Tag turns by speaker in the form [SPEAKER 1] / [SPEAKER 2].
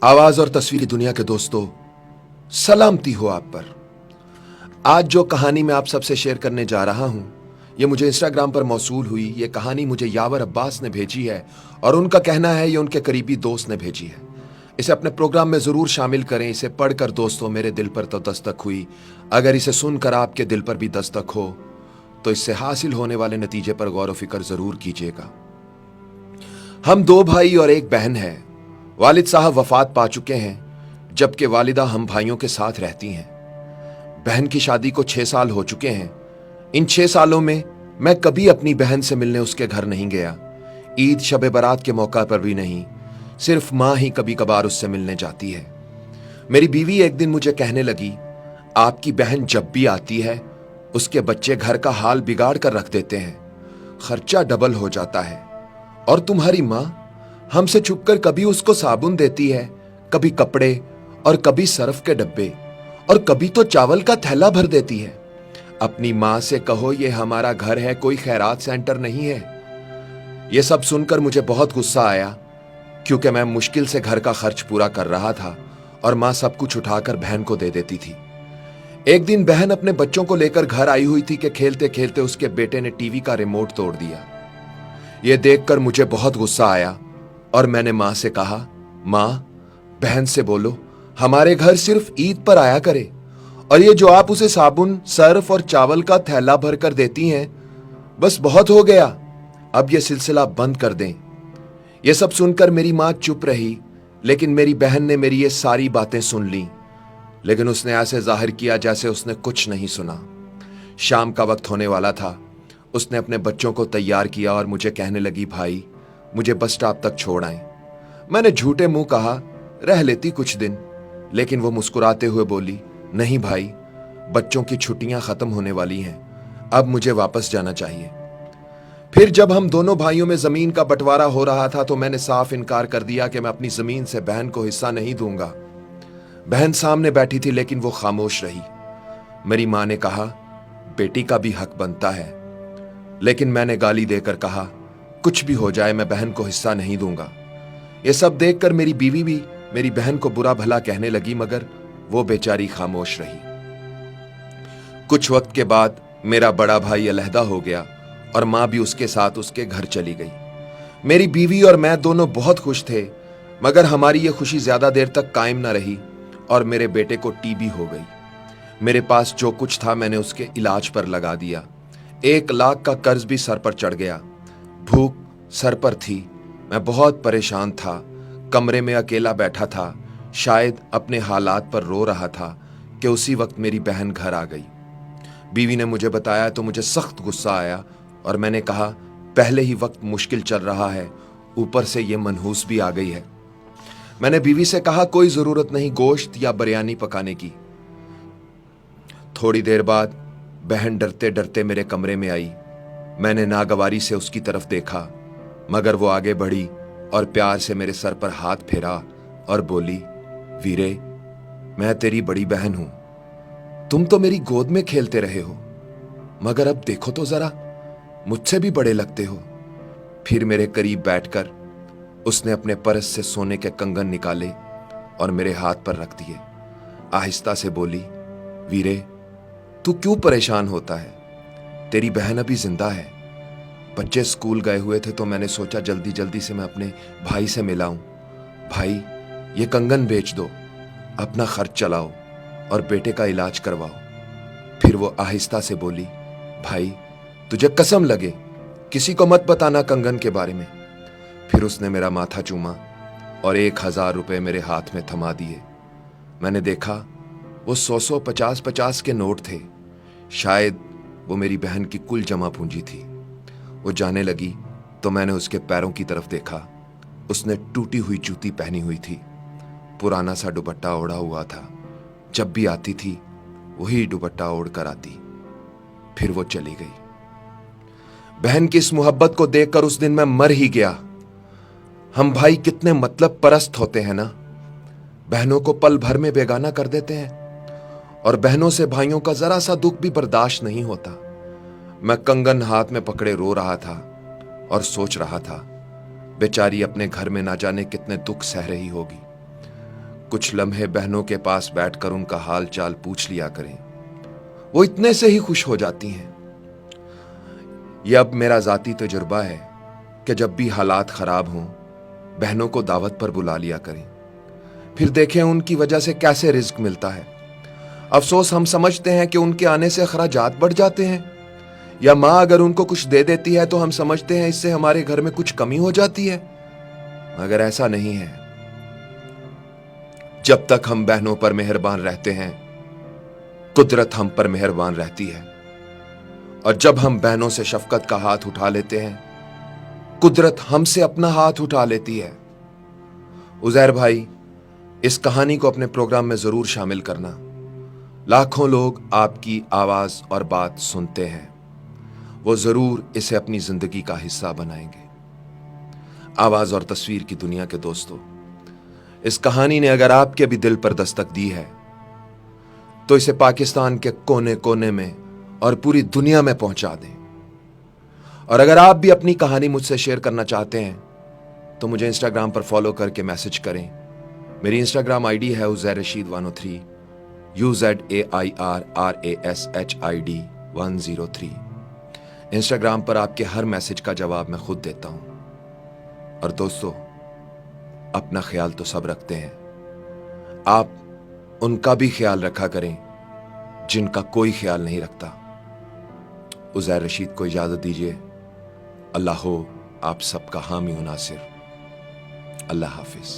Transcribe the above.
[SPEAKER 1] आवाज और तस्वीर दुनिया के दोस्तों, सलामती हो आप पर। आज जो कहानी मैं आप सबसे शेयर करने जा रहा हूं, ये मुझे इंस्टाग्राम पर मौसूल हुई। ये कहानी मुझे यावर अब्बास ने भेजी है और उनका कहना है ये उनके करीबी दोस्त ने भेजी है। इसे अपने प्रोग्राम में जरूर शामिल करें। इसे पढ़कर दोस्तों मेरे दिल पर तो दस्तक हुई। अगर इसे सुनकर आपके दिल पर भी दस्तक हो तो इससे हासिल होने वाले नतीजे पर गौर व फिक्र जरूर कीजिएगा। हम दो भाई और एक बहन है। वालिद साहब वफात पा चुके हैं, जबकि वालिदा हम भाइयों के साथ रहती हैं। बहन की शादी को 6 साल हो चुके हैं। इन 6 सालों में मैं कभी अपनी बहन से मिलने उसके घर नहीं गया। ईद शब बारात के मौका पर भी नहीं। सिर्फ माँ ही कभी कभार उससे मिलने जाती है। मेरी बीवी एक दिन मुझे कहने लगी, आपकी बहन जब भी आती है उसके बच्चे घर का हाल बिगाड़ कर रख देते हैं, खर्चा डबल हो जाता है। और तुम्हारी माँ हमसे छुपकर कभी उसको साबुन देती है, कभी कपड़े और कभी सर्फ के डब्बे और कभी तो चावल का थैला भर देती है। अपनी माँ से कहो ये हमारा घर है, कोई खैरात सेंटर नहीं है। ये सब सुनकर मुझे बहुत गुस्सा आया, क्योंकि मैं मुश्किल से घर का खर्च पूरा कर रहा था और माँ सब कुछ उठाकर बहन को दे देती थी। एक दिन बहन अपने बच्चों को लेकर घर आई हुई थी कि खेलते खेलते उसके बेटे ने टीवी का रिमोट तोड़ दिया। यह देखकर मुझे बहुत गुस्सा आया और मैंने माँ से कहा, माँ बहन से बोलो हमारे घर सिर्फ ईद पर आया करे, और ये जो आप उसे साबुन सर्फ और चावल का थैला भर कर देती हैं बस बहुत हो गया, अब यह सिलसिला बंद कर दें। यह सब सुनकर मेरी माँ चुप रही, लेकिन मेरी बहन ने मेरी ये सारी बातें सुन ली, लेकिन उसने ऐसे जाहिर किया जैसे उसने कुछ नहीं सुना। शाम का वक्त होने वाला था। उसने अपने बच्चों को तैयार किया और मुझे कहने लगी, भाई मुझे बस स्टॉप तक छोड़ आए। मैंने झूठे मुंह कहा, रह लेती कुछ दिन, लेकिन वो मुस्कुराते हुए बोली, नहीं भाई, बच्चों की छुट्टियां खत्म होने वाली हैं, अब मुझे वापस जाना चाहिए। फिर जब हम दोनों भाइयों में जमीन का बंटवारा हो रहा था तो मैंने साफ इनकार कर दिया कि मैं अपनी जमीन से बहन को हिस्सा नहीं दूंगा। बहन सामने बैठी थी लेकिन वो खामोश रही। मेरी माँ ने कहा, बेटी का भी हक बनता है, लेकिन मैंने गाली देकर कहा, कुछ भी हो जाए मैं बहन को हिस्सा नहीं दूंगा। ये सब देखकर मेरी बीवी भी मेरी बहन को बुरा भला कहने लगी, मगर वो बेचारी खामोश रही। कुछ वक्त के बाद मेरा बड़ा भाई अलहदा हो गया और माँ भी उसके साथ उसके घर चली गई। मेरी बीवी और मैं दोनों बहुत खुश थे, मगर हमारी ये खुशी ज्यादा देर तक कायम न रही और मेरे बेटे को टीबी हो गई। मेरे पास जो कुछ था मैंने उसके इलाज पर लगा दिया। 1 लाख का कर्ज भी सर पर चढ़ गया। भूख सर पर थी। मैं बहुत परेशान था। कमरे में अकेला बैठा था, शायद अपने हालात पर रो रहा था कि उसी वक्त मेरी बहन घर आ गई। बीवी ने मुझे बताया तो मुझे सख्त गुस्सा आया और मैंने कहा, पहले ही वक्त मुश्किल चल रहा है, ऊपर से ये मनहूस भी आ गई है। मैंने बीवी से कहा, कोई जरूरत नहीं गोश्त या बिरयानी पकाने की। थोड़ी देर बाद बहन डरते डरते मेरे कमरे में आई। मैंने नागवारी से उसकी तरफ देखा, मगर वो आगे बढ़ी और प्यार से मेरे सर पर हाथ फेरा और बोली, वीरे मैं तेरी बड़ी बहन हूं, तुम तो मेरी गोद में खेलते रहे हो, मगर अब देखो तो जरा, मुझसे भी बड़े लगते हो। फिर मेरे करीब बैठकर उसने अपने पर्स से सोने के कंगन निकाले और मेरे हाथ पर रख दिए। आहिस्ता से बोली, वीरे तू क्यों परेशान होता है, तेरी बहन अभी जिंदा है। बच्चे स्कूल गए हुए थे तो मैंने सोचा जल्दी जल्दी से मैं अपने भाई से मिलाऊं। भाई ये कंगन बेच दो, अपना खर्च चलाओ और बेटे का इलाज करवाओ। फिर वो आहिस्ता से बोली, भाई तुझे कसम लगे किसी को मत बताना कंगन के बारे में। फिर उसने मेरा माथा चूमा और 1000 रुपए मेरे हाथ में थमा दिए। मैंने देखा वो 100 50 के नोट थे। शायद वो मेरी बहन की कुल जमा पूंजी थी। वो जाने लगी तो मैंने उसके पैरों की तरफ देखा। उसने टूटी हुई जूती पहनी हुई थी, पुराना सा दुपट्टा ओढ़ा हुआ था। जब भी आती थी वही दुपट्टा ओढ़ कर आती। फिर वो चली गई। बहन की इस मोहब्बत को देखकर उस दिन मैं मर ही गया। हम भाई कितने मतलब परस्त होते हैं ना। बहनों को पल भर में बेगाना कर देते हैं और बहनों से भाइयों का जरा सा दुख भी बर्दाश्त नहीं होता। मैं कंगन हाथ में पकड़े रो रहा था और सोच रहा था, बेचारी अपने घर में ना जाने कितने दुख सह रही होगी। कुछ लम्हे बहनों के पास बैठकर उनका हाल चाल पूछ लिया करें, वो इतने से ही खुश हो जाती हैं। यह अब मेरा जाती तजुर्बा है कि जब भी हालात खराब हों बहनों को दावत पर बुला लिया करें, फिर देखें उनकी वजह से कैसे रिज्क मिलता है। अफसोस हम समझते हैं कि उनके आने से अखराजात बढ़ जाते हैं, या माँ अगर उनको कुछ दे देती है तो हम समझते हैं इससे हमारे घर में कुछ कमी हो जाती है, मगर ऐसा नहीं है। जब तक हम बहनों पर मेहरबान रहते हैं कुदरत हम पर मेहरबान रहती है, और जब हम बहनों से शफकत का हाथ उठा लेते हैं कुदरत हमसे अपना हाथ उठा लेती है। उजैर भाई, इस कहानी को अपने प्रोग्राम में जरूर शामिल करना। लाखों लोग आपकी आवाज और बात सुनते हैं, वो जरूर इसे अपनी जिंदगी का हिस्सा बनाएंगे। आवाज और तस्वीर की दुनिया के दोस्तों, इस कहानी ने अगर आपके भी दिल पर दस्तक दी है तो इसे पाकिस्तान के कोने कोने में और पूरी दुनिया में पहुंचा दें। और अगर आप भी अपनी कहानी मुझसे शेयर करना चाहते हैं तो मुझे इंस्टाग्राम पर फॉलो करके मैसेज करें। मेरी इंस्टाग्राम आईडी है उज़ैर रशीद 103, UZAIRRASHID 103। इंस्टाग्राम पर आपके हर मैसेज का जवाब मैं खुद देता हूं। और दोस्तों, अपना ख्याल तो सब रखते हैं, आप उनका भी ख्याल रखा करें जिनका कोई ख्याल नहीं रखता। उज़ैर रशीद को इजाजत दीजिए। अल्लाह हो आप सबका हामी व नासिर। अल्लाह हाफिज।